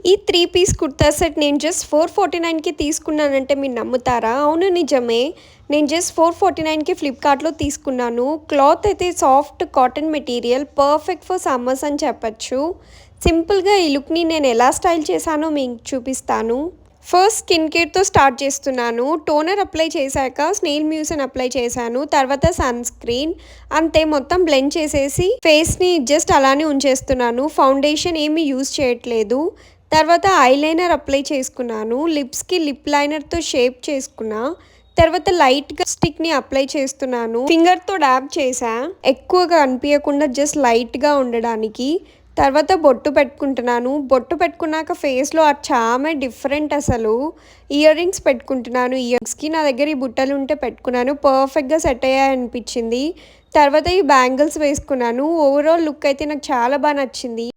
ఈ 3 piece kurta set నేను just 449కి తీసుకున్నానంటే మీరు నమ్ముతారా? అవును నిజమే. నేను జస్ట్ 449కి ఫ్లిప్‌కార్ట్‌లో తీసుకున్నాను. క్లాత్ అయితే soft cotton material perfect for summers అని చెప్పొచ్చు. సింపుల్‌గా ఈ లుక్‌ని నేను ఎలా స్టైల్ చేశానో మీకు చూపిస్తాను. ఫస్ట్ స్కిన్ కేర్‌తో స్టార్ట్ చేస్తున్నాను. టోనర్ అప్లై చేశాక స్నేల్ మ్యూసిన్ అప్లై చేశాను. తర్వాత సన్ స్క్రీన్ అంతే మొత్తం బ్లెండ్ చేసేసి ఫేస్‌ని జస్ట్ అలానే ఉంచేస్తున్నాను. ఫౌండేషన్ ఏమీ యూజ్ చేయట్లేదు. తర్వాత ఐలైనర్ అప్లై చేసుకున్నాను. లిప్స్‌కి లిప్ లైనర్‌తో షేప్ చేసుకున్నా. తర్వాత లైట్‌గా స్టిక్‌ని అప్లై చేస్తున్నాను. ఫింగర్‌తో డాబ్ చేశా. ఎక్కువగా అనిపియకుండా జస్ట్ లైట్‌గా ఉండడానికి. తర్వాత బొట్టు పెట్టుకుంటున్నాను. బొట్టు పెట్టుకున్నాక ఫేస్‌లో ఆ చామే డిఫరెంట్ అసలు. ఇయర్ రింగ్స్ పెట్టుకుంటున్నాను. ఇయర్ రింగ్స్‌కి నా దగ్గర ఈ బుట్టలుంటే పెట్టుకున్నాను. పర్ఫెక్ట్‌గా సెట్ అయ్యాయనిపించింది. తర్వాత ఈ బ్యాంగిల్స్ వేసుకున్నాను. ఓవరాల్ లుక్ అయితే నాకు చాలా నచ్చింది.